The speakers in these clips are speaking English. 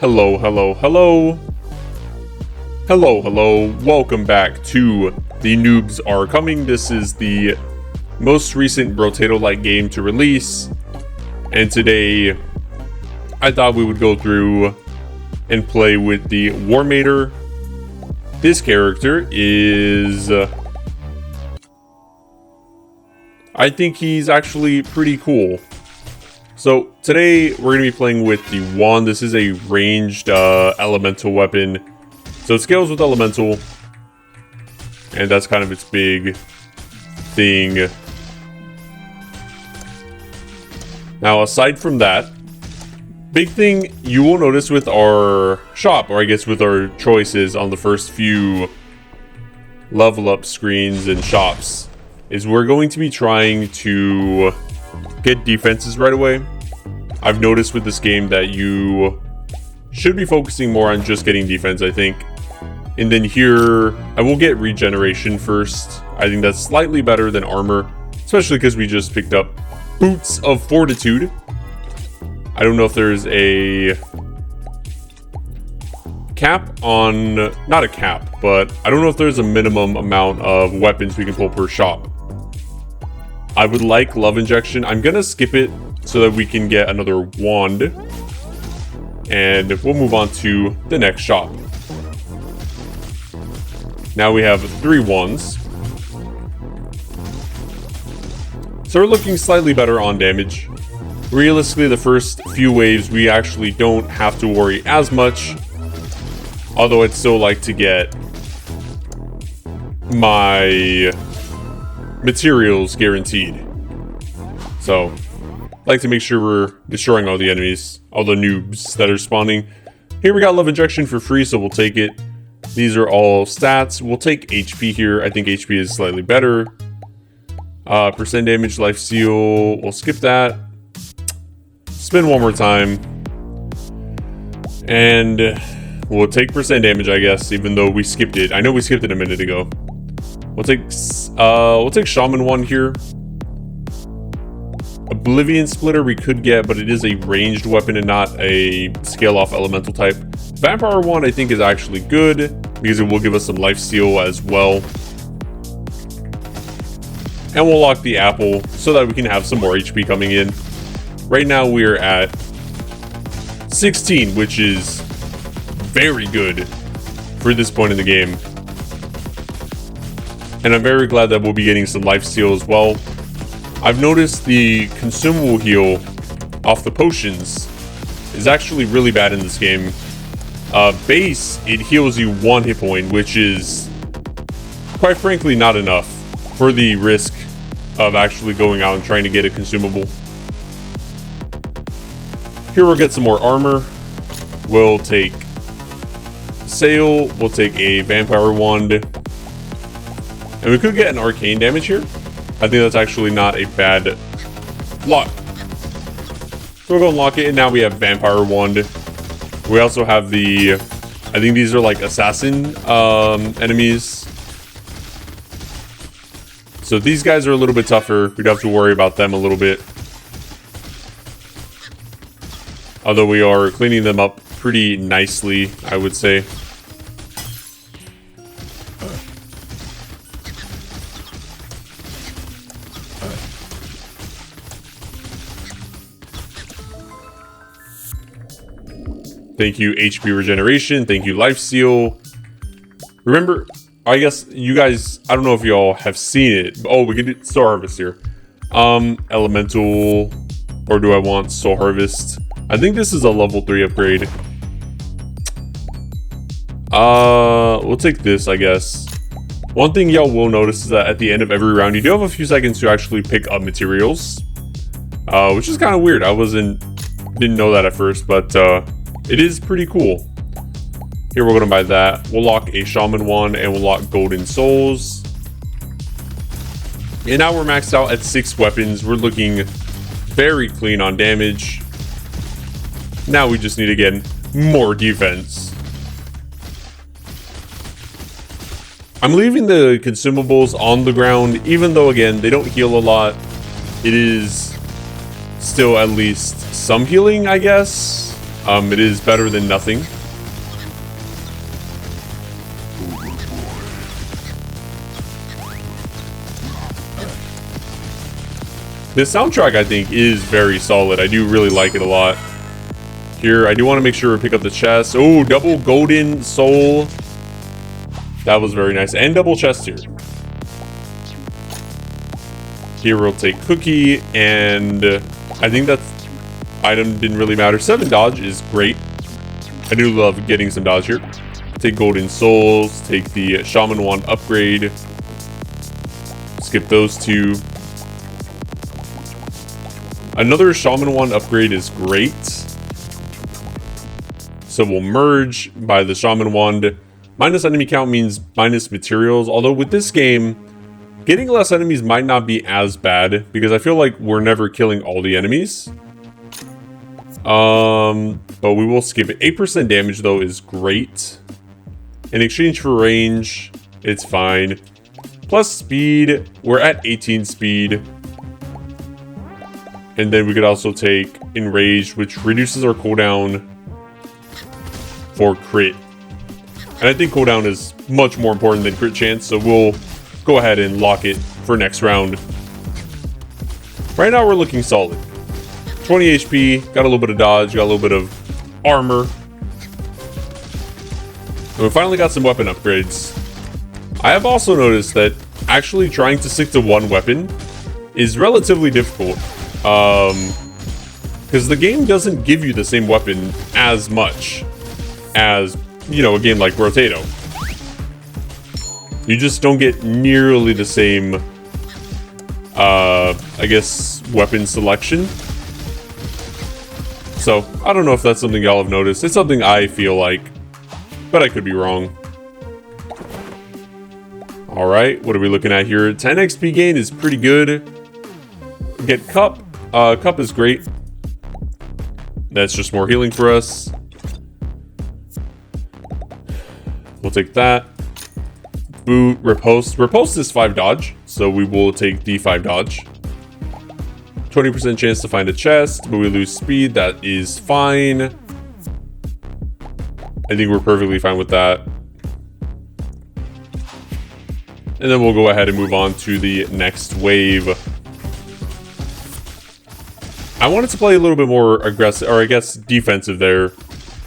Hello, hello, hello. Hello, hello. Welcome back to The Noobs Are Coming. This is the most recent Wormator-like game to release. And today, I thought we would go through and play with the Wormator. This character is... I think he's actually pretty cool. So today we're going to be playing with the wand. This is a ranged elemental weapon. So it scales with elemental. And that's kind of its big thing. Now aside from that, big thing you will notice with our shop, or I guess with our choices on the first few level up screens and shops, is we're going to be trying to get defenses right away. I've noticed with this game that you should be focusing more on just getting defense, I think. And then here, I will get regeneration first. I think that's slightly better than armor, especially because we just picked up Boots of Fortitude. I don't know if there's a cap on, not a cap, but I don't know if there's a minimum amount of weapons we can pull per shop. I would like love injection. I'm gonna skip it so that we can get another wand. And we'll move on to the next shop. Now we have 3 wands. So we're looking slightly better on damage. Realistically, the first few waves, we actually don't have to worry as much. Although I'd still like to get my materials guaranteed. So, like to make sure we're destroying all the enemies, all the noobs that are spawning. Here we got love injection for free, so we'll take it. These are all stats. We'll take HP here. I think HP is slightly better. Percent damage, life steal. We'll skip that. Spin one more time. And we'll take percent damage, I guess, even though we skipped it. I know we skipped it a minute ago. We'll take Shaman 1 here. Oblivion Splitter we could get, but it is a ranged weapon and not a scale off elemental type. Vampire 1 I think is actually good because it will give us some life steal as well. And we'll lock the apple so that we can have some more HP coming in. Right now we're at 16, which is very good for this point in the game. And I'm very glad that we'll be getting some life steal as well. I've noticed the consumable heal off the potions is actually really bad in this game. Base, it heals you 1 hit point, which is quite frankly not enough for the risk of actually going out and trying to get a consumable. Here we'll get some more armor. We'll take Sail, we'll take a Vampire Wand. And we could get an arcane damage here. I think that's actually not a bad lock. So we're going to lock it, and now we have Vampire Wand. We also have the, I think these are like assassin enemies. So these guys are a little bit tougher. We'd have to worry about them a little bit. Although we are cleaning them up pretty nicely, I would say. Thank you, HP regeneration. Thank you, life steal. Remember, I guess you guys, I don't know if y'all have seen it. Oh, we can do Soul Harvest here. Elemental, or do I want Soul Harvest? I think this is a level 3 upgrade. We'll take this, I guess. One thing y'all will notice is that at the end of every round, you do have a few seconds to actually pick up materials. Which is kind of weird. Didn't know that at first, but it is pretty cool. Here we're going to buy that. We'll lock a Shaman 1 and we'll lock Golden Souls. And now we're maxed out at 6 weapons. We're looking very clean on damage. Now we just need to get more defense. I'm leaving the consumables on the ground, even though again, they don't heal a lot. It is still at least some healing, I guess. It is better than nothing. This soundtrack, I think, is very solid. I do really like it a lot. Here, I do want to make sure we pick up the chest. Oh, double golden soul. That was very nice. And double chest here. Here we'll take cookie, and I think that item didn't really matter. 7 dodge is great. I do love getting some dodge here. Take golden souls, take the shaman wand upgrade. Skip those 2. Another shaman wand upgrade is great. So we'll merge by the shaman wand. Minus enemy count means minus materials. Although with this game, getting less enemies might not be as bad, because I feel like we're never killing all the enemies. But we will skip it. 8% damage though is great. In exchange for range, it's fine. Plus speed, we're at 18 speed. And then we could also take Enraged, which reduces our cooldown for crit. And I think cooldown is much more important than crit chance, so we'll go ahead and lock it for next round. Right now we're looking solid. 20 HP, got a little bit of dodge, got a little bit of armor. And we finally got some weapon upgrades. I have also noticed that actually trying to stick to one weapon is relatively difficult. Because the game doesn't give you the same weapon as much as, you know, a game like Wormator. You just don't get nearly the same, I guess, weapon selection. So, I don't know if that's something y'all have noticed. It's something I feel like, but I could be wrong. Alright, what are we looking at here? 10 XP gain is pretty good. Get Cup. Cup is great. That's just more healing for us. We'll take that. Boot, Riposte. Riposte is 5 dodge, so we will take the 5 dodge. 20% chance to find a chest, but we lose speed. That is fine. I think we're perfectly fine with that. And then we'll go ahead and move on to the next wave. I wanted to play a little bit more aggressive, or I guess defensive there,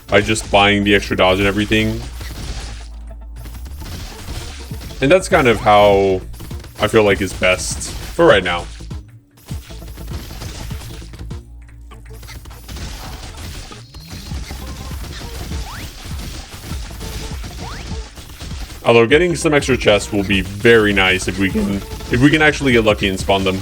by just buying the extra dodge and everything. And that's kind of how I feel like is best for right now. Although getting some extra chests will be very nice if we can actually get lucky and spawn them.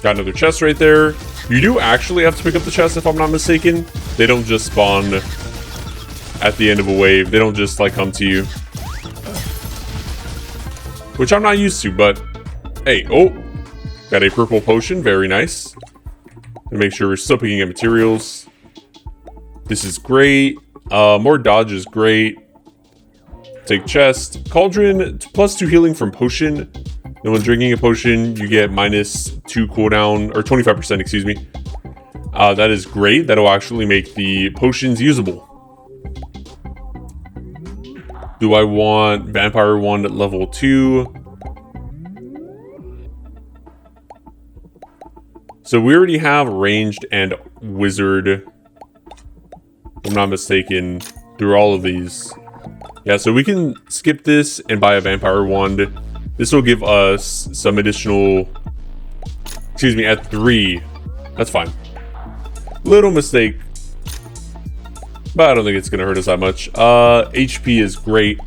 Got another chest right there. You do actually have to pick up the chest if I'm not mistaken. They don't just spawn at the end of a wave. They don't just like come to you. Which I'm not used to, but hey, oh, got a purple potion, very nice. And make sure we're still picking up materials. This is great. More dodge is great. Take chest. Cauldron, +2 healing from potion. And when drinking a potion, you get -2 cooldown, or 25%, excuse me. That is great. That'll actually make the potions usable. Do I want Vampire Wand at level 2? So we already have Ranged and Wizard, if I'm not mistaken, through all of these. Yeah, so we can skip this and buy a Vampire Wand. This will give us some additional... Excuse me, at 3. That's fine. Little mistake. But I don't think it's going to hurt us that much. HP is great.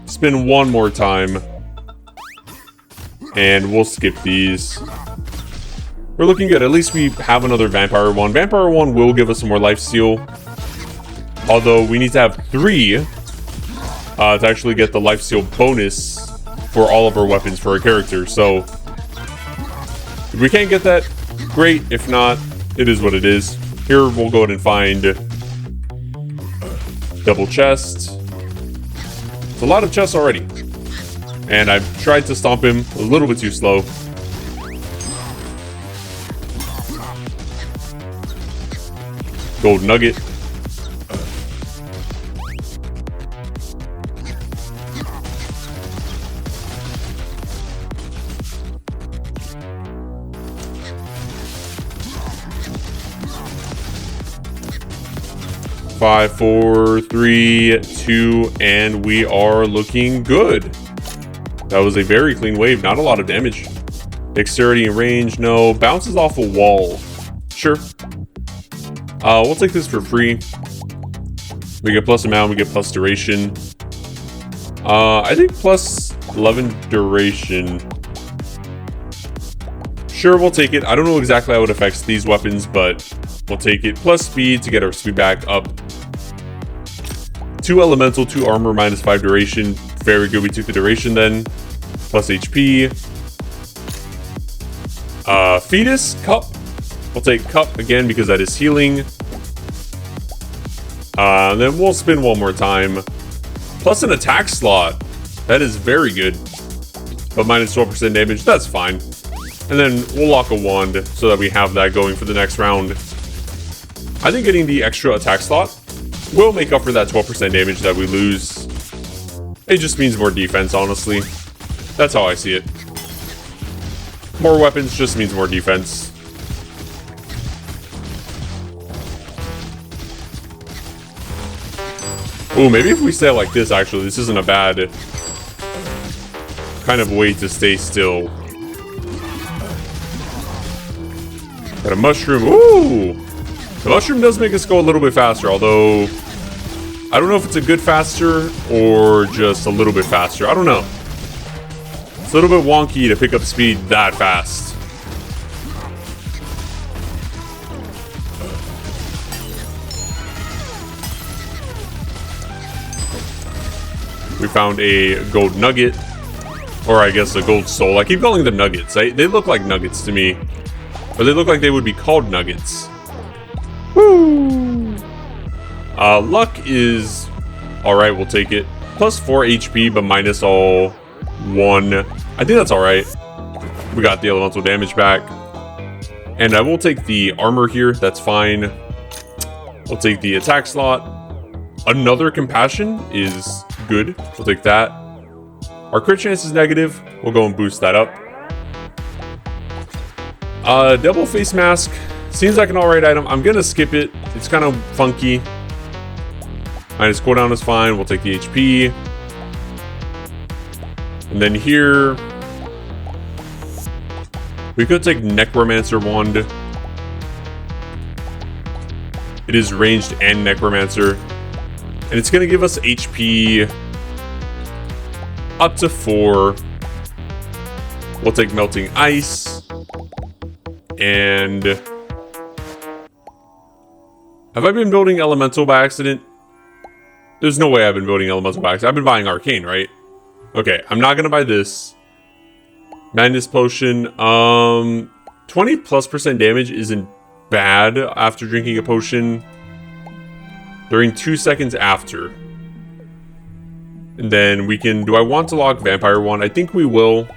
Spin one more time. And we'll skip these. We're looking good. At least we have another Vampire Wand. Vampire Wand will give us some more lifesteal. Although we need to have 3 to actually get the lifesteal bonus for all of our weapons for our character. So if we can't get that, great. If not, it is what it is. Here we'll go ahead and find double chest. It's a lot of chests already. And I've tried to stomp him a little bit too slow. gold nugget. Five, four, three, two, and we are looking good. That was a very clean wave. Not a lot of damage. Dexterity and range, no. Bounces off a wall. Sure. We'll take this for free. We get plus amount, we get plus duration. I think plus 11 duration. Sure, we'll take it. I don't know exactly how it affects these weapons, but we'll take it. Plus speed to get our speed back up. 2 elemental, 2 armor, minus 5 duration. Very good, we took the duration then. Plus HP. Fetus, cup. We'll take cup again because that is healing. Then we'll spin one more time. Plus an attack slot. That is very good. But minus 12% damage, that's fine. And then we'll lock a wand so that we have that going for the next round. I think getting the extra attack slot will make up for that 12% damage that we lose. It just means more defense, honestly. That's how I see it. More weapons just means more defense. Ooh, maybe if we stay like this, actually, this isn't a bad kind of way to stay still. Got a mushroom. Ooh! The mushroom does make us go a little bit faster, although I don't know if it's a good faster or just a little bit faster. I don't know. It's a little bit wonky to pick up speed that fast. We found a gold nugget. Or I guess a gold soul. I keep calling them nuggets. They look like nuggets to me. Or they look like they would be called nuggets. Woo! Luck is alright, we'll take it. Plus 4 HP, but minus all 1. I think that's alright. We got the elemental damage back. And I will take the armor here, that's fine. We'll take the attack slot. Another compassion is good. We'll take that. Our crit chance is negative. We'll go and boost that up. Double face mask. Seems like an alright item. I'm gonna skip it. It's kind of funky. Minus cooldown is fine. We'll take the HP. And then here, we could take Necromancer Wand. It is ranged and Necromancer. And it's going to give us HP up to 4. We'll take Melting Ice. And have I been building Elemental by accident? There's no way I've been building Elemental by accident. I've been buying Arcane, right? Okay, I'm not going to buy this. Madness Potion. 20+% damage isn't bad after drinking a potion. During 2 seconds after. And then we can... Do I want to lock Vampire Wand? I think we will.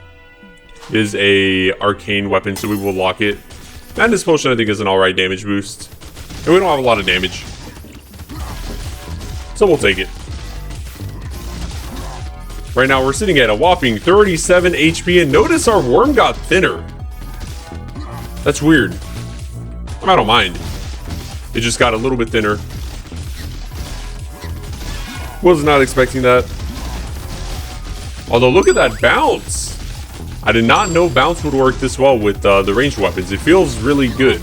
It is a arcane weapon, so we will lock it. Madness Potion, I think, is an alright damage boost. And we don't have a lot of damage. So we'll take it. Right now, we're sitting at a whopping 37 HP, and notice our worm got thinner. That's weird. I don't mind. It just got a little bit thinner. Was not expecting that. Although, look at that bounce. I did not know bounce would work this well with the ranged weapons. It feels really good.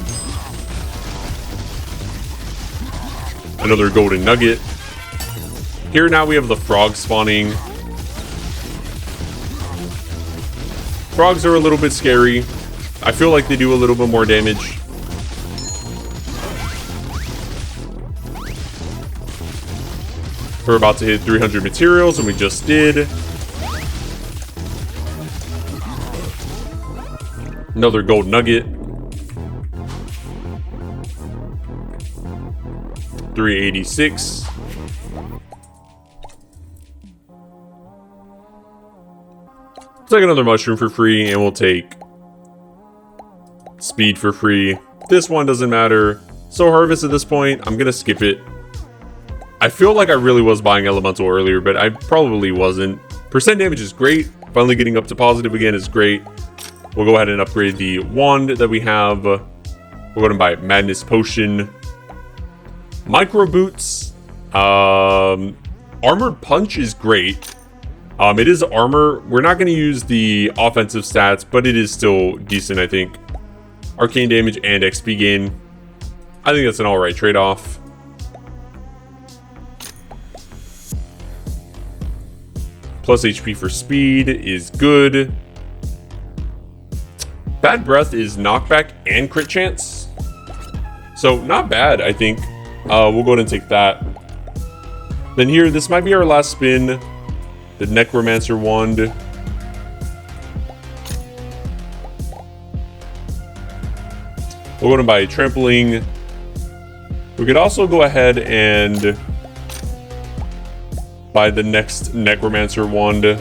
Another golden nugget. Here now we have the frog spawning. Frogs are a little bit scary. I feel like they do a little bit more damage. We're about to hit 300 materials, and we just did. Another gold nugget. 386. Let's take another mushroom for free, and we'll take speed for free. This one doesn't matter. So Harvest at this point, I'm gonna skip it. I feel like I really was buying Elemental earlier, but I probably wasn't. Percent damage is great. Finally getting up to positive again is great. We'll go ahead and upgrade the wand that we have. We'll go ahead and buy Madness Potion. Micro Boots. Armored Punch is great. It is armor. We're not going to use the offensive stats, but it is still decent, I think. Arcane damage and XP gain. I think that's an alright trade-off. Plus HP for speed is good. Bad Breath is knockback and crit chance. So not bad, I think. We'll go ahead and take that. Then here, this might be our last spin. The Necromancer Wand. We'll go ahead and buy a Trampling. We could also go ahead and buy the next Necromancer Wand. And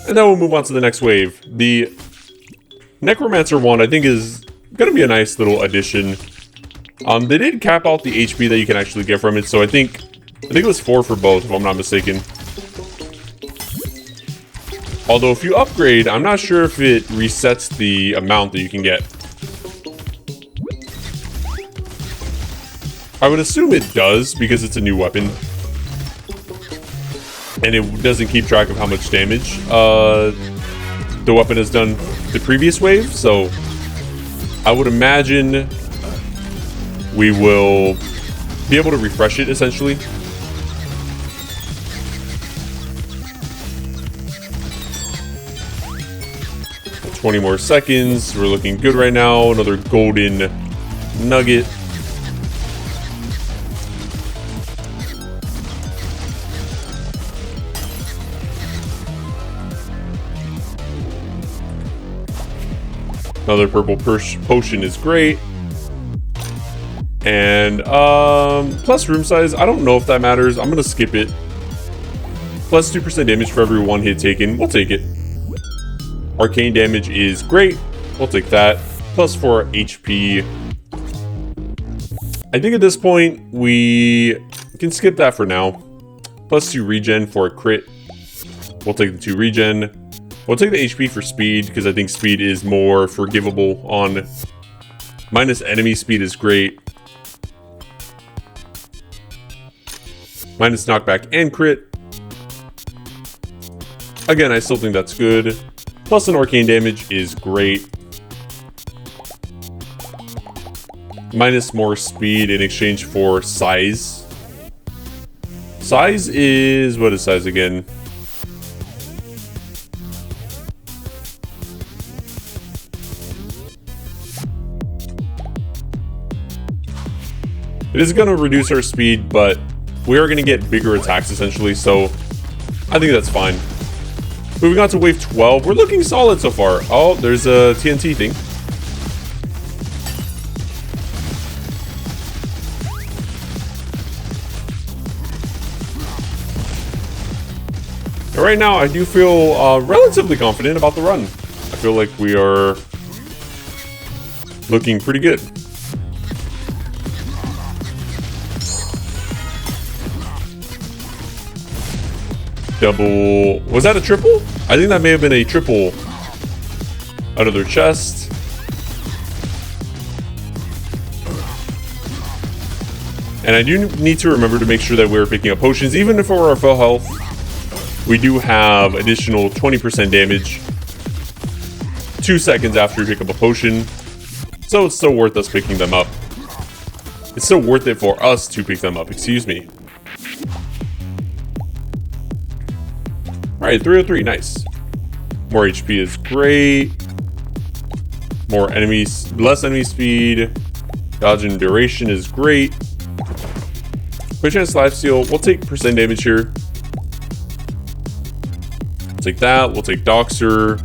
then we'll move on to the next wave. The Necromancer Wand, I think, is going to be a nice little addition. They did cap out the HP that you can actually get from it, so I think it was 4 for both, if I'm not mistaken. Although, if you upgrade, I'm not sure if it resets the amount that you can get. I would assume it does, because it's a new weapon. And it doesn't keep track of how much damage the weapon has done the previous wave, so I would imagine we will be able to refresh it, essentially. For 20 more seconds. We're looking good right now. Another golden nugget. Another purple potion is great. And plus room size, I don't know if that matters. I'm gonna skip it. Plus 2% damage for every 1 hit taken. We'll take it. Arcane damage is great. We'll take that. Plus 4 HP. I think at this point we can skip that for now. Plus 2 regen for a crit. We'll take the 2 regen. We'll take the HP for speed, because I think speed is more forgivable on... Minus enemy speed is great. Minus knockback and crit. Again, I still think that's good. Plus an arcane damage is great. Minus more speed in exchange for size. Size is... What is size again? It is going to reduce our speed, but we are going to get bigger attacks, essentially, so I think that's fine. Moving on to wave 12. We're looking solid so far. Oh, there's a TNT thing. And right now, I do feel relatively confident about the run. I feel like we are looking pretty good. Double... Was that a triple? I think that may have been a triple out of their chest. And I do need to remember to make sure that we're picking up potions. Even if we're at full health, we do have additional 20% damage 2 seconds after we pick up a potion. So it's still worth us picking them up. It's still worth it for us to pick them up, excuse me. Alright, 303, nice. More HP is great. More enemies, less enemy speed. Dodge and duration is great. Quick chance lifesteal. We'll take percent damage here. We'll take that. We'll take Doxer.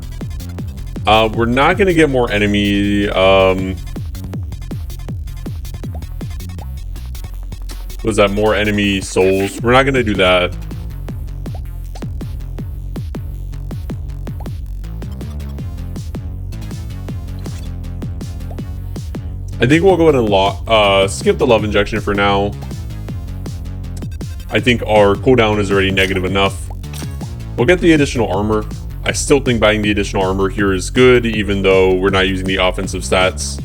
We're not gonna get more enemy. Was that more enemy souls? We're not gonna do that. I think we'll go ahead and skip the love injection for now. I think our cooldown is already negative enough. We'll get the additional armor. I still think buying the additional armor here is good, even though we're not using the offensive stats.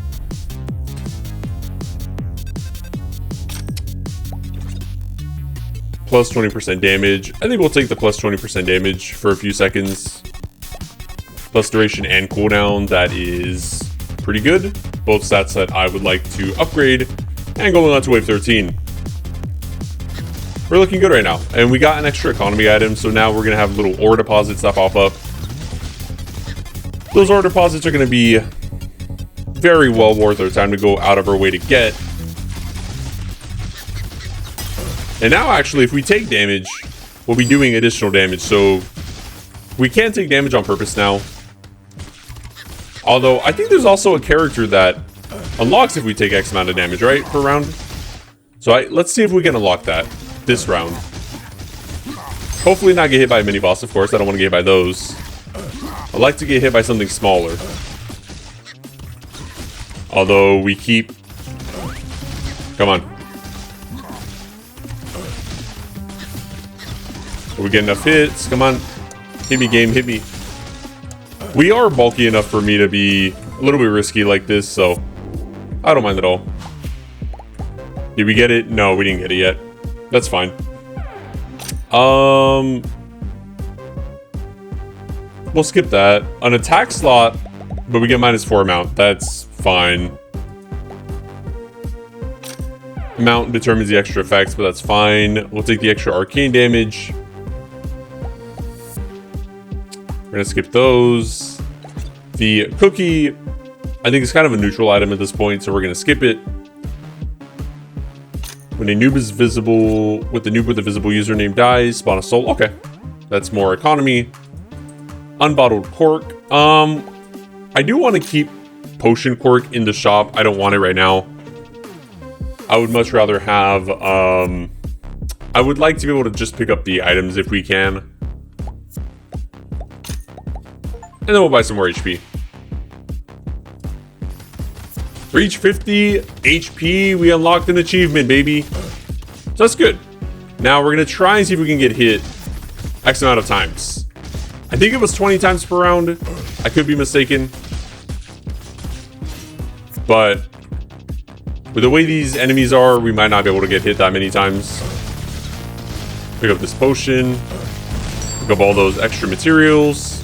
Plus 20% damage. I think we'll take the plus 20% damage for a few seconds. Plus duration and cooldown, that is pretty good. Both stats that I would like to upgrade. And going on to wave 13. We're looking good right now. And we got an extra economy item, so now we're going to have little ore deposits that pop up. Those ore deposits are going to be very well worth our time to go out of our way to get. And now, actually, if we take damage, we'll be doing additional damage. So we can take damage on purpose now. Although, I think there's also a character that unlocks if we take X amount of damage, right? Per round. So let's see if we can unlock that this round. Hopefully not get hit by a mini boss, of course. I don't want to get hit by those. I'd like to get hit by something smaller. Although we keep... Come on. We get enough hits. Come on. Hit me, game. Hit me. We are bulky enough for me to be a little bit risky like this, so I don't mind at all. Did we get it? No, we didn't get it yet. That's fine. We'll skip that. An attack slot, but we get -4 amount. That's fine. Amount determines the extra effects, but that's fine. We'll take the extra arcane damage. We're gonna skip those. The cookie, I think, is kind of a neutral item at this point, so we're gonna skip it. When a noob is visible, with the noob with a visible username dies, spawn a soul. Okay, that's more economy. Unbottled cork. I do want to keep potion cork in the shop. I don't want it right now. I would much rather have. I would like to be able to just pick up the items if we can. And then we'll buy some more HP. Reach 50 HP. We unlocked an achievement, baby. So that's good. Now we're going to try and see if we can get hit X amount of times. I think it was 20 times per round. I could be mistaken. But with the way these enemies are, we might not be able to get hit that many times. Pick up this potion. Pick up all those extra materials.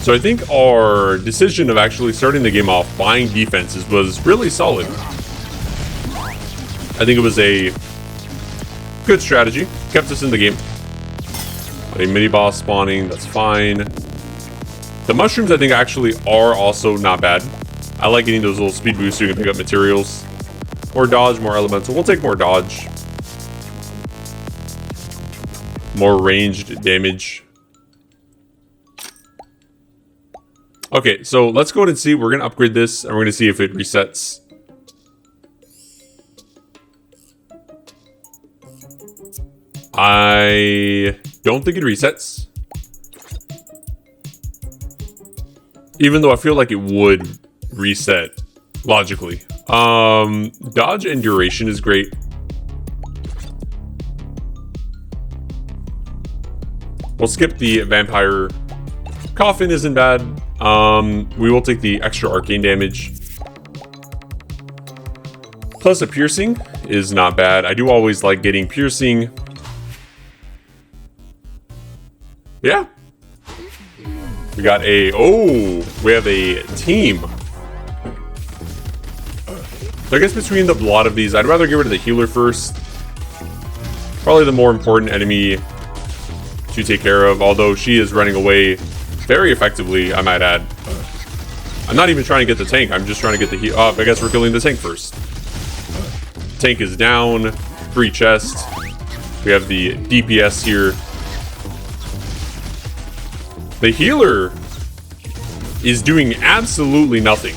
So I think our decision of actually starting the game off buying defenses was really solid. I think it was a good strategy. Kept us in the game. A mini boss spawning, that's fine. The mushrooms I think actually are also not bad. I like getting those little speed boosts so you can pick up materials. More dodge, more elemental. We'll take more dodge. More ranged damage. Okay, so let's go ahead and see. We're going to upgrade this, and we're going to see if it resets. I don't think it resets. Even though I feel like it would reset, logically. Dodge and duration is great. We'll skip the vampire. Coffin isn't bad. We will take the extra arcane damage. Plus a piercing is not bad. I do always like getting piercing. Yeah. We got a... Oh, we have a team. So I guess between the lot of these, I'd rather get rid of the healer first. Probably the more important enemy to take care of, although she is running away very effectively, I might add. I'm not even trying to get the tank. I'm just trying to get the heal. Oh, I guess we're killing the tank first. Tank is down. Free chest. We have the DPS here. The healer is doing absolutely nothing.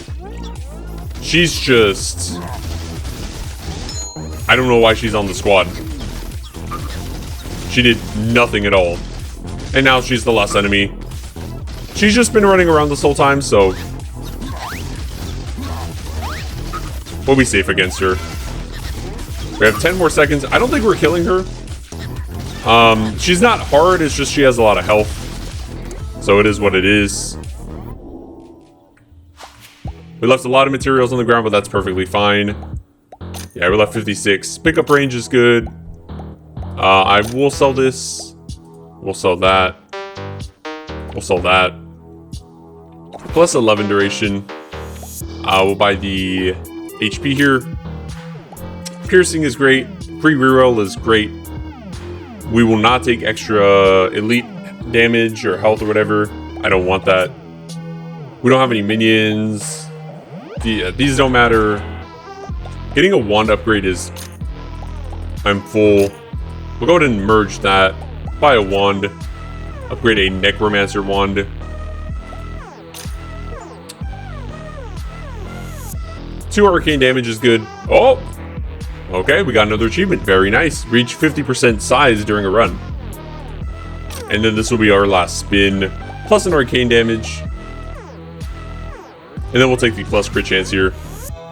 She's just... I don't know why she's on the squad. She did nothing at all. And now she's the last enemy. She's just been running around this whole time, so... we'll be safe against her. We have 10 more seconds. I don't think we're killing her. She's not hard, it's just she has a lot of health. So it is what it is. We left a lot of materials on the ground, but that's perfectly fine. Yeah, we left 56. Pickup range is good. I will sell this. We'll sell that. We'll sell that. Plus 11 duration. We'll buy the HP here. Piercing is great. Free reroll is great. We will not take extra elite damage or health or whatever. I don't want that. We don't have any minions. These don't matter. Getting a wand upgrade is... I'm full. We'll go ahead and merge that. Buy a wand. Upgrade a necromancer wand. Two arcane damage is good. Oh! Okay, we got another achievement. Very nice. Reach 50% size during a run. And then this will be our last spin. Plus an arcane damage. And then we'll take the plus crit chance here.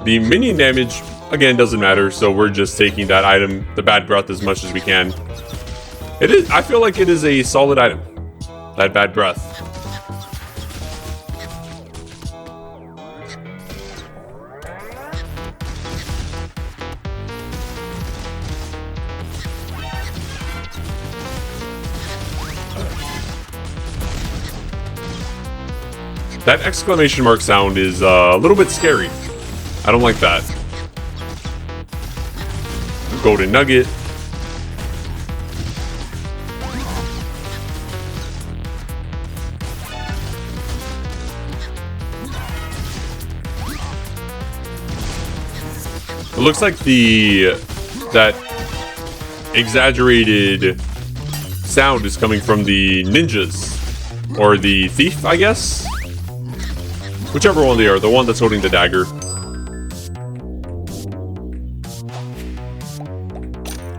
The minion damage, again, doesn't matter. So we're just taking that item, the bad breath, as much as we can. It is. I feel like it is a solid item. That bad breath. That exclamation mark sound is a little bit scary. I don't like that. Golden nugget. It looks like that exaggerated sound is coming from the ninjas. Or the thief, I guess? Whichever one they are, the one that's holding the dagger.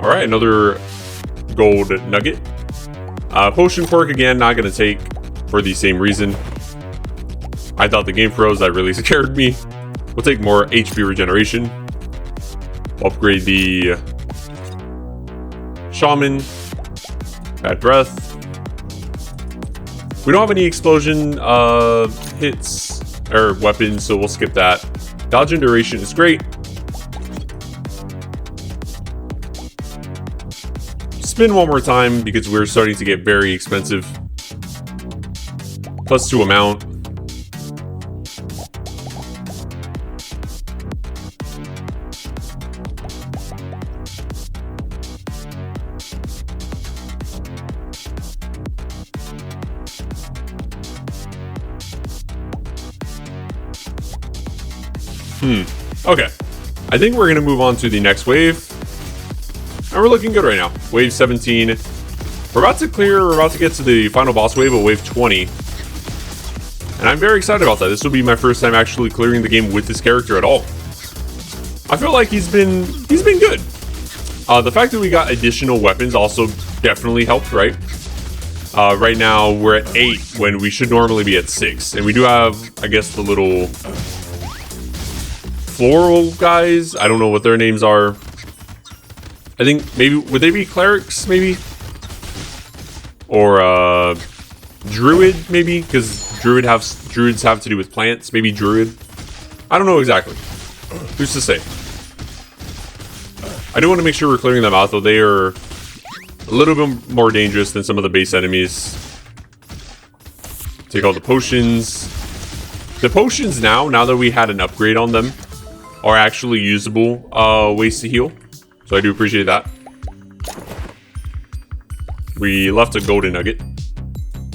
Alright, another gold nugget. Potion quirk again, not gonna take for the same reason. I thought the game froze, that really scared me. We'll take more HP regeneration. Upgrade the shaman. Bad breath. We don't have any explosion hits or weapons, so we'll skip that. Dodge and duration is great. Spin one more time because we're starting to get very expensive. Plus 2 amount. Okay. I think we're going to move on to the next wave. And we're looking good right now. Wave 17. We're about to get to the final boss wave of wave 20. And I'm very excited about that. This will be my first time actually clearing the game with this character at all. I feel like he's been good. The fact that we got additional weapons also definitely helped, right? Right now we're at 8 when we should normally be at 6. And we do have, I guess, the little floral guys. I don't know what their names are. I think maybe, would they be clerics maybe? Or druid maybe? Because druids have to do with plants. Maybe druid. I don't know exactly. Who's to say? I do want to make sure we're clearing them out though. They are a little bit more dangerous than some of the base enemies. Take all the potions. The potions now that we had an upgrade on them, are actually usable ways to heal. So I do appreciate that. We left a golden nugget.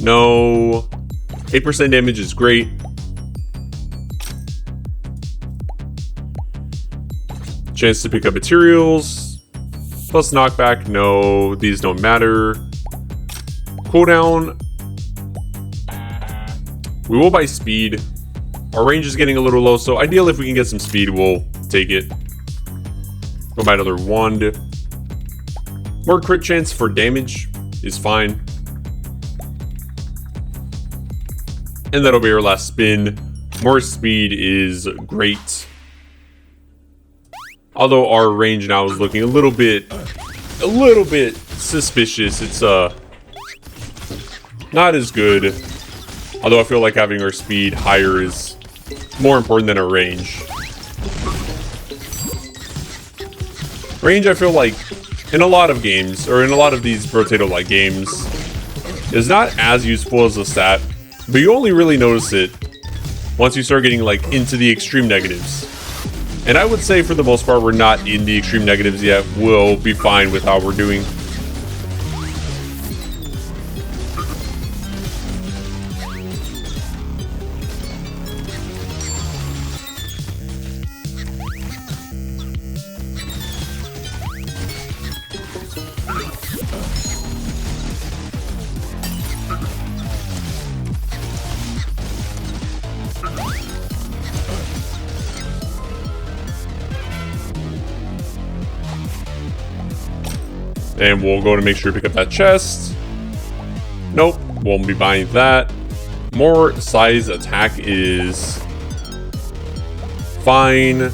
No. 8% damage is great. Chance to pick up materials. Plus knockback. No, these don't matter. Cooldown. We will buy speed. Our range is getting a little low, so ideally if we can get some speed, we'll take it. We'll buy another wand. More crit chance for damage is fine. And that'll be our last spin. More speed is great. Although our range now is looking a little bit suspicious. It's not as good. Although I feel like having our speed higher is more important than our range. Range, I feel like, in a lot of games, or in a lot of these Brotato-like games, is not as useful as a stat, but you only really notice it once you start getting, like, into the extreme negatives. And I would say, for the most part, we're not in the extreme negatives yet. We'll be fine with how we're doing. And we'll go to make sure to pick up that chest. Nope, won't be buying that. More size attack is fine.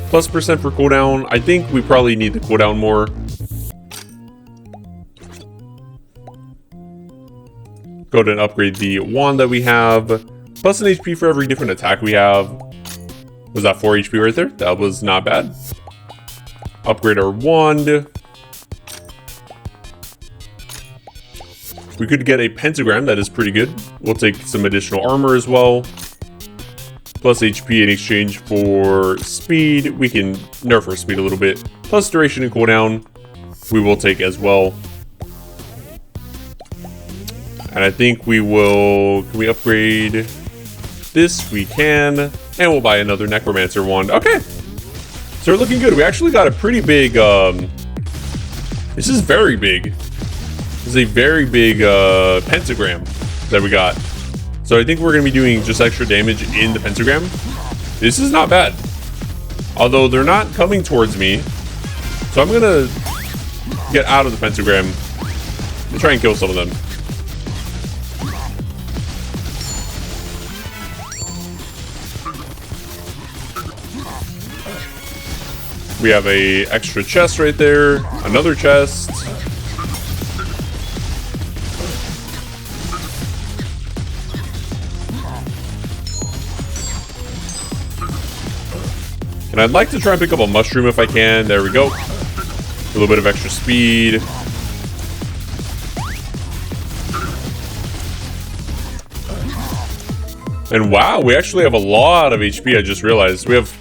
Plus percent for cooldown. I think we probably need the cooldown more. Go ahead and upgrade the wand that we have. Plus an HP for every different attack we have. Was that 4 HP right there? That was not bad. Upgrade our wand. We could get a pentagram. That is pretty good. We'll take some additional armor as well. Plus HP in exchange for speed. We can nerf our speed a little bit. Plus duration and cooldown. We will take as well. And I think we will... Can we upgrade this? We can. And we'll buy another Necromancer wand. Okay. So we're looking good. We actually got a pretty big... This is very big. This is a very big pentagram that we got. So I think we're going to be doing just extra damage in the pentagram. This is not bad. Although they're not coming towards me. So I'm going to get out of the pentagram and try and kill some of them. We have a extra chest right there. Another chest. And I'd like to try and pick up a mushroom if I can. There we go. A little bit of extra speed. And wow, we actually have a lot of HP, I just realized. We have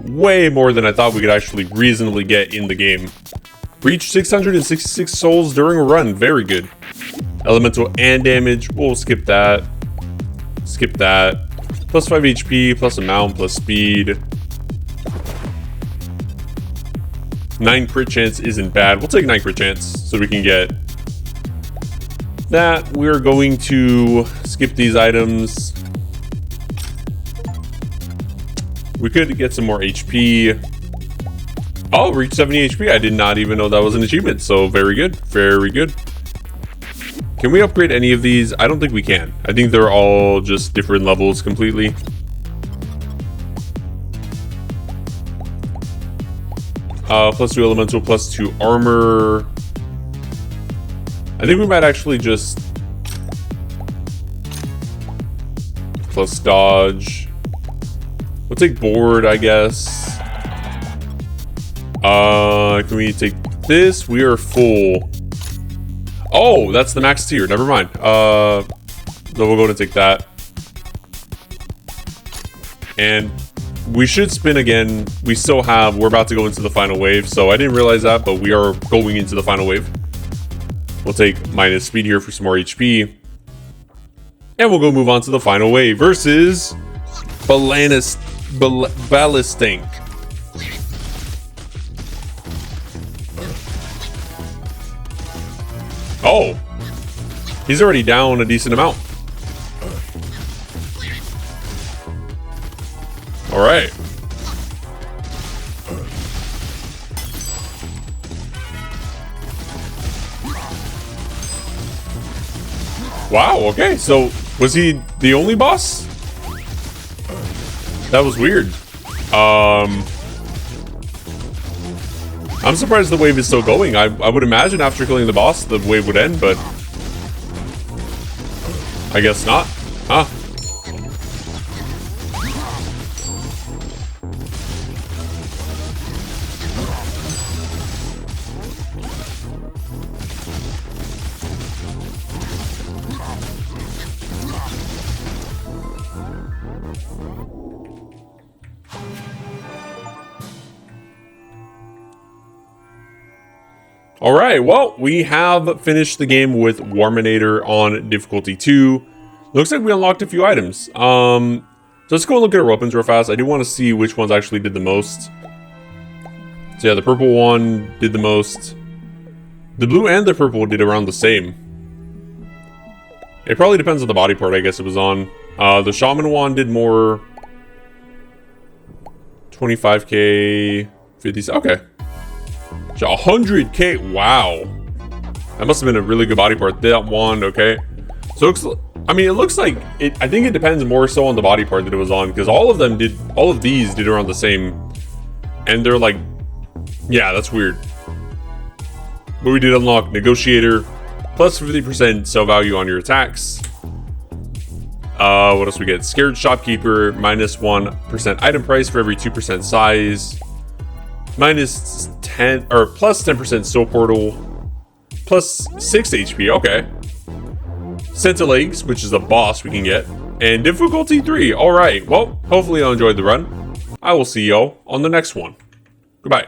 way more than I thought we could actually reasonably get in the game. Reach 666 souls during a run. Very good. Elemental and damage. We'll skip that. Skip that. Plus 5 HP, plus amount, plus speed. 9 crit chance isn't bad. We'll take 9 crit chance so we can get that. We're going to skip these items. We could get some more HP. Oh, reach 70 HP. I did not even know that was an achievement. So very good. Very good. Can we upgrade any of these? I don't think we can. I think they're all just different levels completely. Plus 2 elemental, plus 2 armor. I think we might actually just plus dodge. We'll take board, I guess. Can we take this? We are full. Oh, that's the max tier. Never mind. So we'll go and take that. And we should spin again. We still have... We're about to go into the final wave. So I didn't realize that, but we are going into the final wave. We'll take minus speed here for some more HP. And we'll go move on to the final wave versus Ballistink. Oh, he's already down a decent amount. All right. Wow, okay, so was he the only boss? That was weird. I'm surprised the wave is still going. I would imagine after killing the boss, the wave would end, but I guess not. Huh. Alright, well, we have finished the game with Wormator on difficulty 2. Looks like we unlocked a few items. So let's go and look at our weapons real fast. I do want to see which ones actually did the most. So yeah, the purple one did the most. The blue and the purple did around the same. It probably depends on the body part I guess it was on. The shaman one did more. 25k, 50, okay. 100k, wow. That must have been a really good body part. That one, okay. So it looks, I mean, it looks like it. I think it depends more so on the body part that it was on, because all of these did around the same, and they're like, yeah, that's weird. But we did unlock Negotiator, plus 50% sell value on your attacks. What else we get? Scared Shopkeeper, minus 1% item price for every 2% size. Minus 10 or plus 10% soul portal, plus 6 HP. Okay. Centilegs, which is a boss we can get, and difficulty 3. All right. Well, hopefully you enjoyed the run. I will see y'all on the next one. Goodbye.